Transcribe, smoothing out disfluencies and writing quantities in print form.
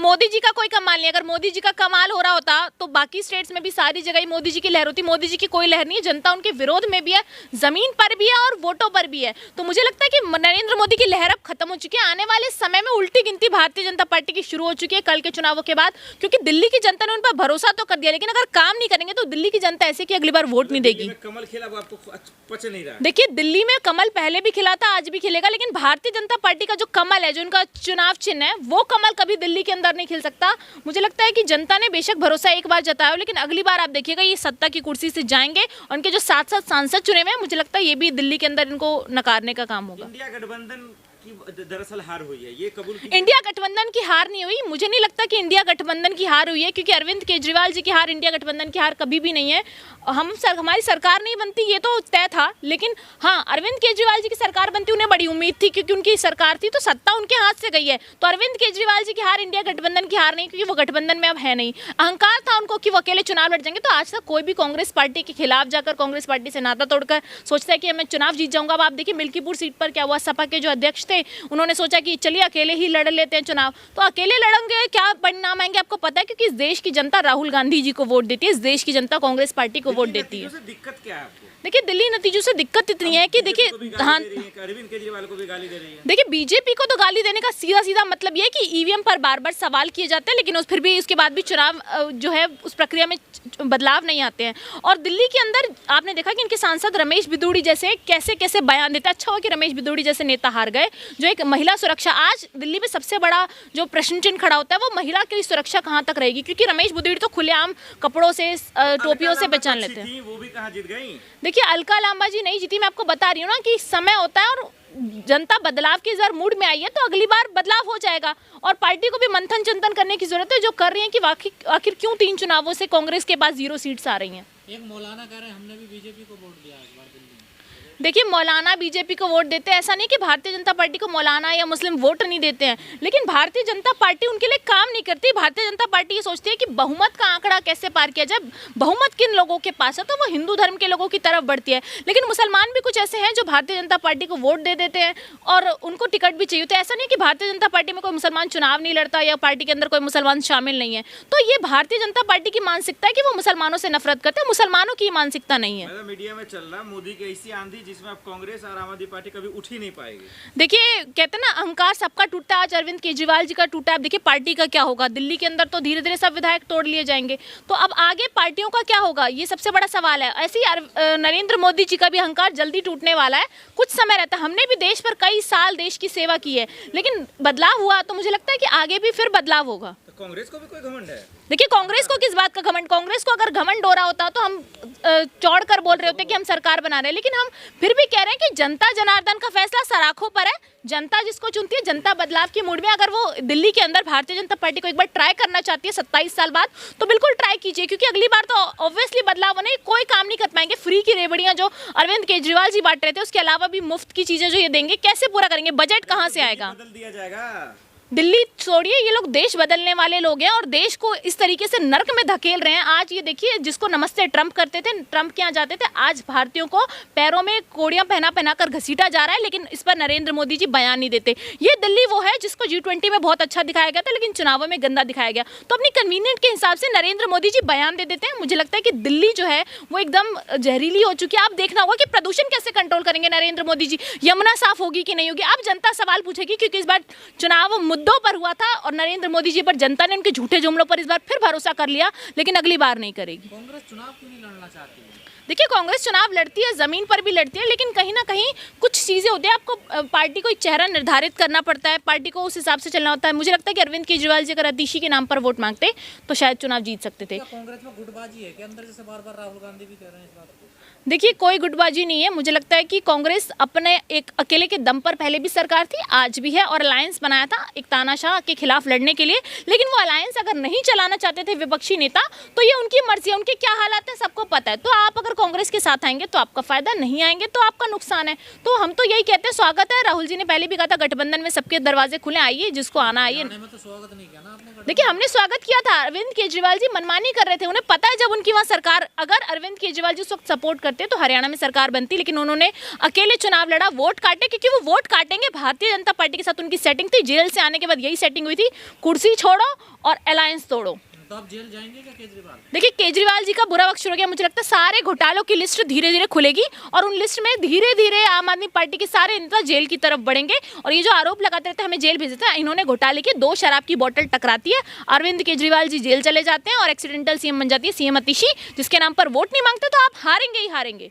मोदी जी का कोई कमाल नहीं। अगर मोदी जी का कमाल हो रहा होता तो बाकी स्टेट्स में भी सारी जगह ही मोदी जी की लहर होती। मोदी जी की कोई लहर नहीं है, जनता उनके विरोध में भी है, जमीन पर भी है और वोटों पर भी है। तो मुझे लगता है कि नरेंद्र मोदी की लहर अब खत्म हो चुकी है। आने वाले समय में उल्टी गिनती भारतीय जनता पार्टी की शुरू हो चुकी है कल के चुनावों के बाद, क्योंकि दिल्ली की जनता ने उन पर भरोसा तो कर दिया, लेकिन अगर काम नहीं करेंगे तो दिल्ली की जनता ऐसे कि अगली बार वोट नहीं देगी। कमल खिला वो आपको पच नहीं रहा। देखिए, दिल्ली में कमल पहले भी खिला था, आज भी खिलेगा, लेकिन भारतीय जनता पार्टी का जो कमल है, जो उनका चुनाव चिन्ह है, वो कमल कभी दिल्ली के अंदर नहीं खिल सकता। मुझे लगता है कि जनता ने बेशक भरोसा एक बार जताया, लेकिन अगली बार आप देखिएगा ये सत्ता की कुर्सी से जाएंगे और उनके जो 7 सांसद चुने हुए हैं, मुझे लगता है ये भी दिल्ली के अंदर इनको नकारने का काम होगा। इंडिया गठबंधन की दरअसल हार हुई है, ये कबूल इंडिया गठबंधन की हार नहीं हुई। मुझे नहीं लगता कि इंडिया गठबंधन की हार हुई है, क्योंकि अरविंद केजरीवाल जी की हार इंडिया गठबंधन की हार कभी भी नहीं है। हमारी सरकार नहीं बनती ये तो तय था, लेकिन हाँ, अरविंद केजरीवाल जी की सरकार बनती उन्हें बड़ी उम्मीद थी, क्योंकि उनकी सरकार थी, तो सत्ता उनके हाथ से गई है। तो अरविंद केजरीवाल जी की हार इंडिया गठबंधन की हार नहीं, क्योंकि वो गठबंधन में अब है नहीं। अहंकार था उनको कि वो अकेले चुनाव लड़ जाएंगे। तो आज तक कोई भी कांग्रेस पार्टी के खिलाफ जाकर कांग्रेस पार्टी से नाता तोड़कर सोचता है कि मैं चुनाव जीत जाऊंगा। अब आप देखिए मिल्कीपुर सीट पर क्या हुआ, सपा के जो अध्यक्ष थे उन्होंने सोचा कि चलिए अकेले ही लड़ लेते हैं चुनाव। तो अकेले लड़ेंगे, क्या परिणाम आएंगे आपको पता है, क्योंकि इस देश की जनता राहुल गांधी जी को वोट देती है, इस देश की जनता कांग्रेस पार्टी को वोट देती है। दिक्कत क्या है आपको? देखिए, दिल्ली नतीजों से दिक्कत इतनी है कि देखिए, हाँ, अरविंद केजरीवाल को भी गाली दे रही है। देखिए, बीजेपी को तो गाली देने का सीधा सीधा मतलब ये है कि ईवीएम पर बार बार सवाल किए जाते हैं, लेकिन फिर भी उसके बाद भी चुनाव जो है उस प्रक्रिया में बदलाव नहीं आते हैं। और दिल्ली के अंदर आपने देखा कि इनके सांसद रमेश बिदूड़ी जैसे कैसे कैसे बयान देते हैं। अच्छा हुआ कि रमेश बिदूड़ी जैसे नेता हार गए, जो एक महिला सुरक्षा, आज दिल्ली में सबसे बड़ा जो प्रश्न चिन्ह खड़ा होता है वो महिला की सुरक्षा कहाँ तक रहेगी, क्योंकि रमेश बिदूड़ी तो खुलेआम कपड़ों से, टोपियों से पहचान लेते हैं। वो भी कहाँ जीत गई? देखिए, अलका लांबा जी नहीं जीती। मैं आपको बता रही हूँ ना कि समय होता है और जनता बदलाव की इस मूड में आई है, तो अगली बार बदलाव हो जाएगा। और पार्टी को भी मंथन चिंतन करने की जरूरत है, जो कर रही है कि आखिर क्यों 3 चुनावों से कांग्रेस के पास 0 सीट्स आ रही हैं। एक मौलाना कह रहे हैं हमने भी बीजेपी को वोट दिया इस बार दिल्ली में। देखिए, मौलाना बीजेपी को वोट देते हैं, ऐसा नहीं कि भारतीय जनता पार्टी को मौलाना या मुस्लिम वोट नहीं देते हैं, लेकिन भारतीय जनता पार्टी उनके लिए काम नहीं करती। भारतीय जनता पार्टी ये सोचती है कि बहुमत का आंकड़ा कैसे पार किया जाए। बहुमत किन लोगों के पास है, तो वो हिंदू धर्म के लोगों की तरफ बढ़ती है। लेकिन मुसलमान भी कुछ ऐसे हैं जो भारतीय जनता पार्टी को वोट दे देते हैं और उनको टिकट भी चाहिए। तो ऐसा नहीं कि भारतीय जनता पार्टी में कोई मुसलमान चुनाव नहीं लड़ता या पार्टी के अंदर कोई मुसलमान शामिल नहीं है। तो ये भारतीय जनता पार्टी की मानसिकता है कि वो मुसलमानों से नफरत करते हैं, मुसलमानों की मानसिकता नहीं है। मीडिया में चल रहा मोदी की ऐसी आंधी जिसमें अब कांग्रेस और आम आदमी पार्टी कभी उठ ही नहीं पाएगी। देखिए, कहते हैं ना, अहंकार सबका टूटता है। आज अरविंद केजरीवाल जी का टूटा है। अब देखिए पार्टी का क्या होगा। दिल्ली के अंदर तो धीरे धीरे सब विधायक तोड़ लिए जाएंगे, तो अब आगे पार्टियों का क्या होगा, ये सबसे बड़ा सवाल है। ऐसे ही नरेंद्र मोदी जी का भी अहंकार जल्दी टूटने वाला है। कुछ समय रहता है। हमने भी देश पर कई साल देश की सेवा की है, लेकिन बदलाव हुआ, तो मुझे लगता है कि आगे भी फिर बदलाव होगा। तो कांग्रेस को भी कोई घमंड है? देखिए, कांग्रेस को किस बात का घमंड? कांग्रेस को अगर घमंड हो रहा होता तो हम चौड़ कर बोल रहे होते कि हम सरकार बना रहे हैं, लेकिन हम फिर भी कह रहे हैं कि जनता जनार्दन का फैसला सराखों पर है। जनता जिसको चुनती है, जनता बदलाव की मूड में। अगर वो दिल्ली के अंदर भारतीय जनता पार्टी को एक बार ट्राई करना चाहती है 27 साल बाद, तो बिल्कुल ट्राई कीजिए, क्योंकि अगली बार तो ऑब्वियसली बदलाव होने, कोई काम नहीं कर पाएंगे। फ्री की रेवड़ियां जो अरविंद केजरीवाल जी बांट रहे थे, उसके अलावा भी मुफ्त की चीजें जो ये देंगे, कैसे पूरा करेंगे? बजट कहाँ से आएगा? बदल दिया जाएगा। दिल्ली छोड़िए, ये लोग देश बदलने वाले लोग हैं और देश को इस तरीके से नर्क में धकेल रहे हैं। आज ये देखिए, जिसको नमस्ते ट्रंप करते थे, ट्रंप के यहाँ जाते थे, आज भारतीयों को पैरों में कोड़ियां पहना कर घसीटा जा रहा है, लेकिन इस पर नरेंद्र मोदी जी बयान नहीं देते। ये दिल्ली वो है जिसको G20 में बहुत अच्छा दिखाया गया था, लेकिन चुनावों में गंदा दिखाया गया। तो अपनी कन्वीनियंट के हिसाब से नरेंद्र मोदी जी बयान दे देते हैं। मुझे लगता है कि दिल्ली जो है वो एकदम जहरीली हो चुकी है। आप देखना होगा कि प्रदूषण कैसे कंट्रोल करेंगे नरेंद्र मोदी जी। यमुना साफ होगी कि नहीं होगी, अब जनता सवाल पूछेगी, क्योंकि इस बार चुनाव मुद्दों पर हुआ था और नरेंद्र मोदी जी पर जनता ने उनके झूठे जुमलों पर इस बार फिर भरोसा कर लिया, लेकिन अगली बार नहीं करेगी। कांग्रेस चुनाव क्यों नहीं लड़ना चाहती है? देखिए, कांग्रेस चुनाव लड़ती है, जमीन पर भी लड़ती है, लेकिन कहीं ना कहीं कुछ चीजें होती है। आपको पार्टी को एक चेहरा निर्धारित करना पड़ता है, पार्टी को उस हिसाब से चलना होता है। मुझे लगता है कि अरविंद केजरीवाल जी अगर अतिशी के नाम पर वोट मांगते तो शायद चुनाव जीत सकते थे। कांग्रेस में गुटबाजी है कि अंदर, जैसे बार बार राहुल गांधी भी कह रहे हैं इस बात को? देखिए, कोई गुटबाजी नहीं है। मुझे लगता है कि कांग्रेस अपने एक अकेले के दम पर पहले भी सरकार थी, आज भी है, और अलायंस बनाया था एक तानाशाह के खिलाफ लड़ने के लिए। लेकिन वो अलायंस अगर नहीं चलाना चाहते थे विपक्षी नेता, तो ये उनकी मर्जी है। उनके क्या हालात हैं सबको पता है। तो आप अगर कांग्रेस के साथ आएंगे तो आपका फायदा, नहीं आएंगे तो आपका नुकसान है। तो हम तो यही कहते हैं, स्वागत है। राहुल जी ने पहले भी कहा था गठबंधन में सबके दरवाजे खुले, आइए जिसको आना आइए। हरियाणा में तो स्वागत नहीं किया ना आपने गठबंधन? देखिए, हमने स्वागत किया था। अरविंद केजरीवाल जी मनमानी कर रहे थे, उन्हें पता है जब उनकी वहाँ सरकार, अगर अरविंद केजरीवाल जी उस वक्त सपोर्ट करते तो हरियाणा में सरकार बनती, लेकिन उन्होंने अकेले चुनाव लड़ा, वोट काटे, क्योंकि वो वोट काटेंगे। भारतीय जनता पार्टी के साथ उनकी सेटिंग थी, जेल से आने के बाद यही सेटिंग हुई थी, कुर्सी छोड़ो और अलायंस तोड़ो। तो आप जेल जाएंगे क्या केजरीवाल? देखिए, केजरीवाल जी का बुरा वक्त शुरू हो गया। मुझे लगता है सारे घोटालों की लिस्ट धीरे धीरे खुलेगी और उन लिस्ट में धीरे धीरे आम आदमी पार्टी के सारे नेता जेल की तरफ बढ़ेंगे। और ये जो आरोप लगाते रहते हैं हमें जेल भेजते हैं, इन्होंने घोटाले की 2 शराब की बोतल टकराती है, अरविंद केजरीवाल जी जेल चले जाते हैं और एक्सीडेंटल सीएम बन जाती है सीएम अतिशी, जिसके नाम पर वोट नहीं मांगते, तो आप हारेंगे ही हारेंगे।